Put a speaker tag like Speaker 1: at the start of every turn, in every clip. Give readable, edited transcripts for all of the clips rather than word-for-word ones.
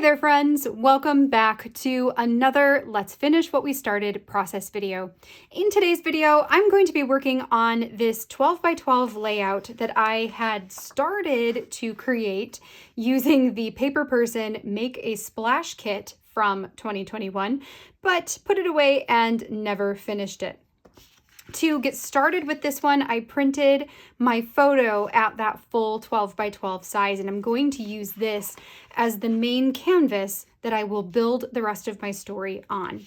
Speaker 1: there, friends. Welcome back to another Let's Finish What We Started process video. In today's video, I'm going to be working on this 12 by 12 layout that I had started to create using the Paper Person Make a Splash kit from 2021, but put it away and never finished it. To get started with this one, I printed my photo at that full 12 by 12 size, and I'm going to use this as the main canvas that I will build the rest of my story on.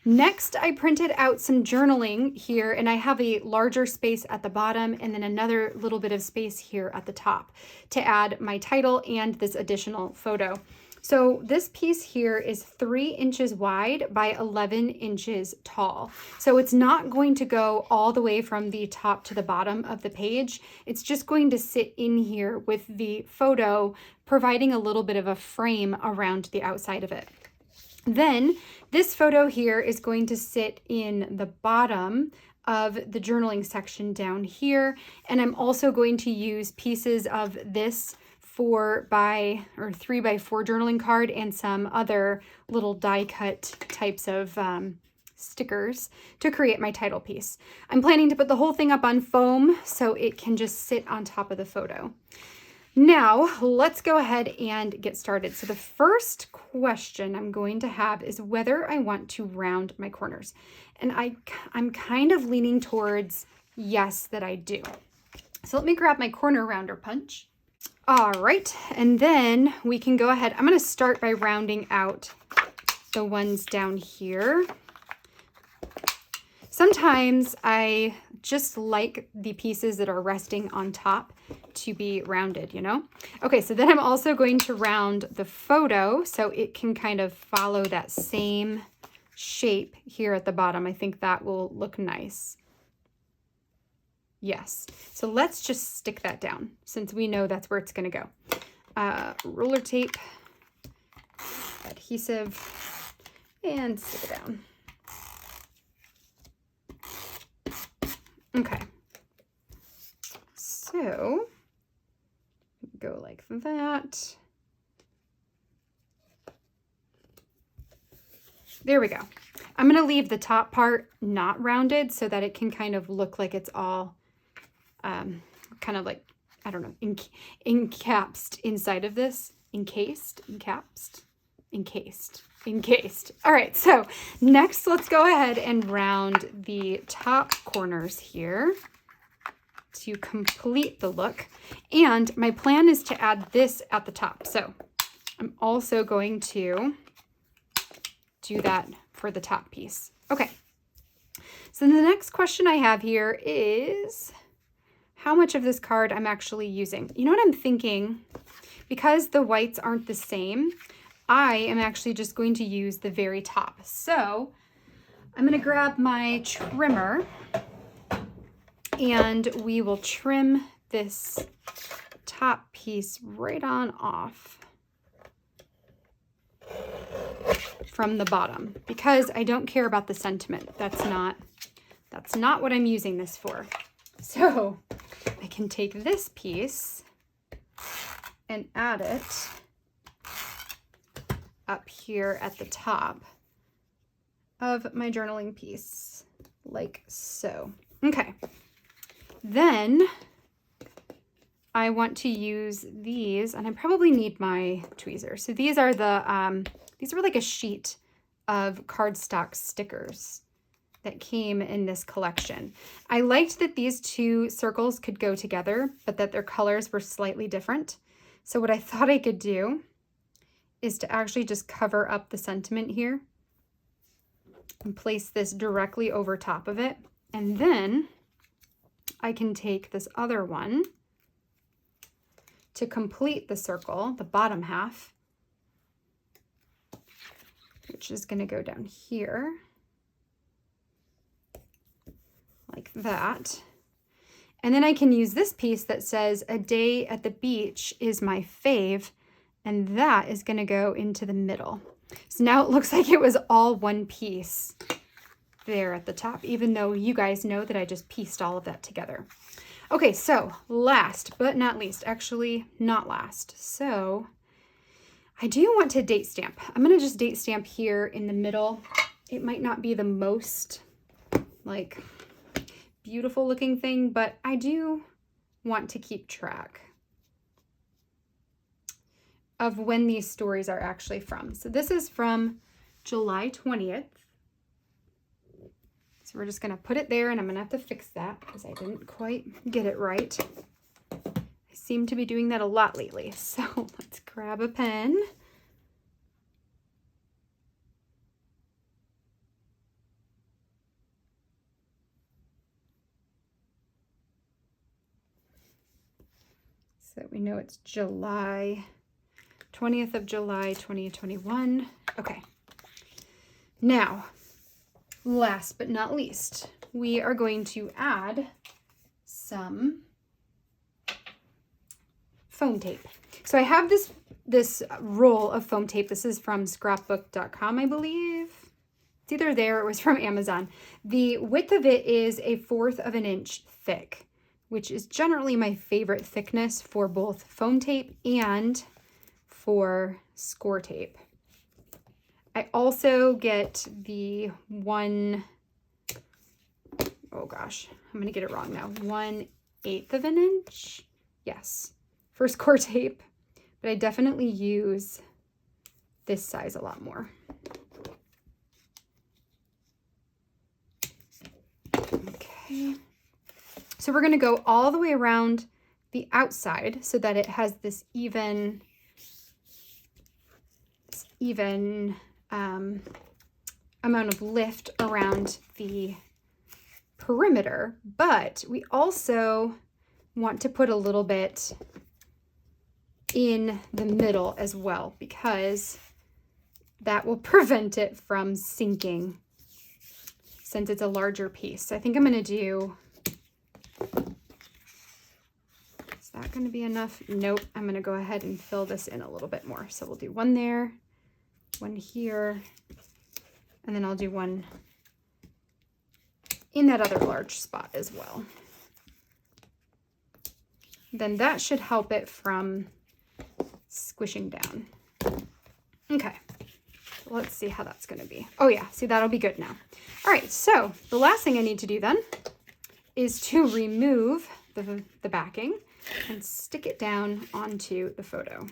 Speaker 1: Next, I printed out some journaling here, and I have a larger space at the bottom and then another little bit of space here at the top to add my title and this additional photo. So this piece here is 3 inches wide by 11 inches tall. So it's not going to go all the way from the top to the bottom of the page. It's just going to sit in here with the photo, providing a little bit of a frame around the outside of it. Then this photo here is going to sit in the bottom of the journaling section down here. And I'm also going to use pieces of this 3 by 4 journaling card and some other little die cut types of stickers to create my title piece. I'm planning to put the whole thing up on foam so it can just sit on top of the photo. Now let's go ahead and get started. So the first question I'm going to have is whether I want to round my corners. And I'm kind of leaning towards yes that I do. So let me grab my corner rounder punch. All right, and then we can go ahead. I'm going to start by rounding out the ones down here. Sometimes I just like the pieces that are resting on top to be rounded, you know? Okay, so then I'm also going to round the photo so it can kind of follow that same shape here at the bottom. I think that will look nice. Yes, so let's just stick that down since we know that's where it's going to go. Roller tape, adhesive, and stick it down. Okay, so go like that. There we go. I'm going to leave the top part not rounded so that it can kind of look like it's all kind of like, I don't know, encapsed inside of this. Encased. All right, so next let's go ahead and round the top corners here to complete the look. And my plan is to add this at the top. So I'm also going to do that for the top piece. Okay, so the next question I have here is how much of this card I'm actually using. You know what I'm thinking? Because the whites aren't the same, I am actually just going to use the very top. So I'm going to grab my trimmer and we will trim this top piece right on off from the bottom because I don't care about the sentiment. That's not what I'm using this for. So I can take this piece and add it up here at the top of my journaling piece, like so. Okay, then I want to use these, and I probably need my tweezers. So these are these were like a sheet of cardstock stickers that came in this collection. I liked that these two circles could go together, but that their colors were slightly different. So what I thought I could do is to actually just cover up the sentiment here and place this directly over top of it. And then I can take this other one to complete the circle, the bottom half, which is going to go down here like that. And then I can use this piece that says a day at the beach is my fave, and that is going to go into the middle. So now it looks like it was all one piece there at the top, even though you guys know that I just pieced all of that together. Okay, so last but not least, actually not last. So I do want to date stamp. I'm going to just date stamp here in the middle. It might not be the most like beautiful looking thing, but I do want to keep track of when these stories are actually from. So this is from July 20th. So we're just gonna put it there, and I'm gonna have to fix that because I didn't quite get it right. I seem to be doing that a lot lately. So let's grab a pen. So we know it's July 20th of July 2021. Okay. Now, last but not least, we are going to add some foam tape. So I have this roll of foam tape. This is from scrapbook.com, I believe. It's either there or it was from Amazon. The width of it is 1/4 of an inch thick, which is generally my favorite thickness for both foam tape and for score tape. I also get the oh gosh, I'm gonna get it wrong now, 1/8 of an inch, yes, for score tape, but I definitely use this size a lot more. Okay. So we're going to go all the way around the outside so that it has this even amount of lift around the perimeter, but we also want to put a little bit in the middle as well, because that will prevent it from sinking since it's a larger piece. So I think I'm going to do, is that going to be enough? Nope. I'm going to go ahead and fill this in a little bit more. So we'll do one there, one here, and then I'll do one in that other large spot as well. Then that should help it from squishing down. Okay, let's see how that's going to be. Oh yeah, see, that'll be good now. All right, so the last thing I need to do then is to remove the backing and stick it down onto the photo.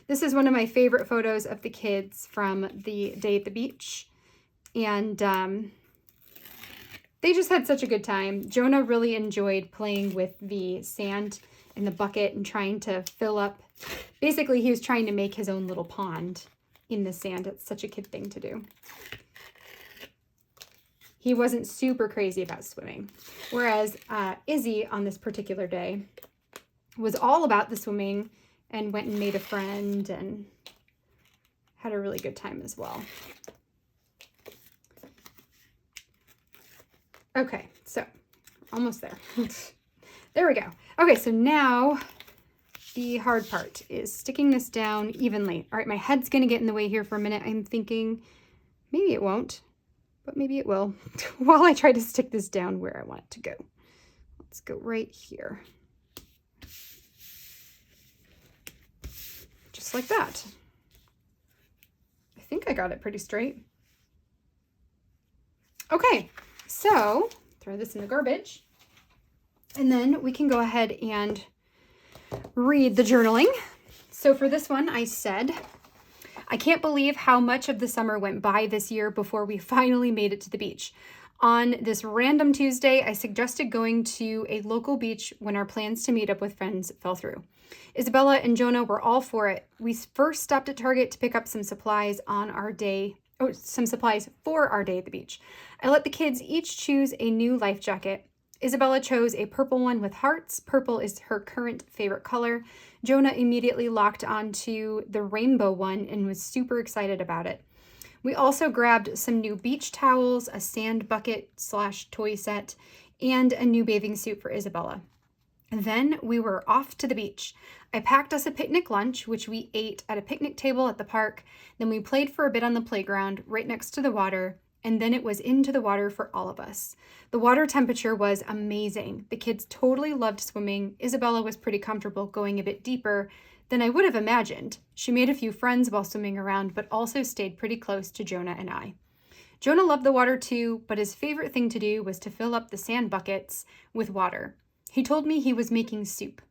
Speaker 1: This is one of my favorite photos of the kids from the day at the beach, and they just had such a good time. Jonah really enjoyed playing with the sand in the bucket and trying to fill up. Basically, he was trying to make his own little pond in the sand. It's such a kid thing to do. He wasn't super crazy about swimming. Whereas Izzy on this particular day was all about the swimming and went and made a friend and had a really good time as well. Okay, so almost there. There we go. Okay, so now the hard part is sticking this down evenly. All right, my head's gonna get in the way here for a minute. I'm thinking maybe it won't, but maybe it will while I try to stick this down where I want it to go. Let's go right here. Just like that. I think I got it pretty straight. Okay, so throw this in the garbage. And then we can go ahead and read the journaling. So for this one, I said, I can't believe how much of the summer went by this year before we finally made it to the beach. On this random Tuesday, I suggested going to a local beach when our plans to meet up with friends fell through. Isabella and Jonah were all for it. We first stopped at Target to pick up some supplies on our day, some supplies for our day at the beach. I let the kids each choose a new life jacket. Isabella chose a purple one with hearts. Purple is her current favorite color. Jonah immediately locked onto the rainbow one and was super excited about it. We also grabbed some new beach towels, a sand bucket / toy set, and a new bathing suit for Isabella. Then we were off to the beach. I packed us a picnic lunch, which we ate at a picnic table at the park. Then we played for a bit on the playground right next to the water, and then it was into the water for all of us. The water temperature was amazing. The kids totally loved swimming. Isabella was pretty comfortable going a bit deeper than I would have imagined. She made a few friends while swimming around, but also stayed pretty close to Jonah and I. Jonah loved the water too, but his favorite thing to do was to fill up the sand buckets with water. He told me he was making soup.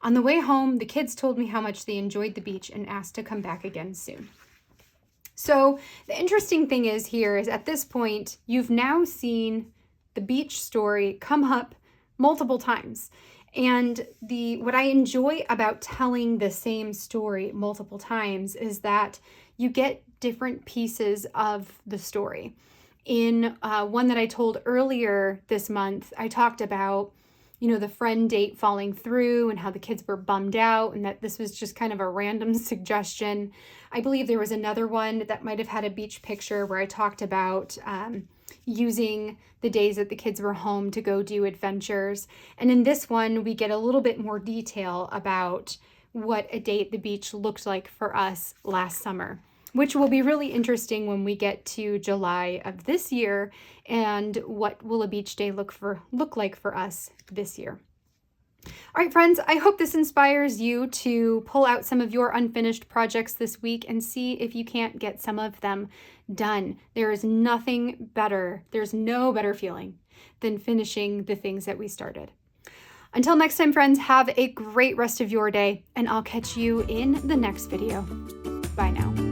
Speaker 1: On the way home, the kids told me how much they enjoyed the beach and asked to come back again soon. So the interesting thing is here is at this point, you've now seen the beach story come up multiple times. And what I enjoy about telling the same story multiple times is that you get different pieces of the story. In one that I told earlier this month, I talked about, the friend date falling through and how the kids were bummed out and that this was just kind of a random suggestion. I believe there was another one that might have had a beach picture where I talked about using the days that the kids were home to go do adventures. And in this one, we get a little bit more detail about what a day at the beach looked like for us last summer, which will be really interesting when we get to July of this year and what will a beach day look like for us this year. All right, friends, I hope this inspires you to pull out some of your unfinished projects this week and see if you can't get some of them done. There is nothing better. There's no better feeling than finishing the things that we started. Until next time, friends, have a great rest of your day, and I'll catch you in the next video. Bye now.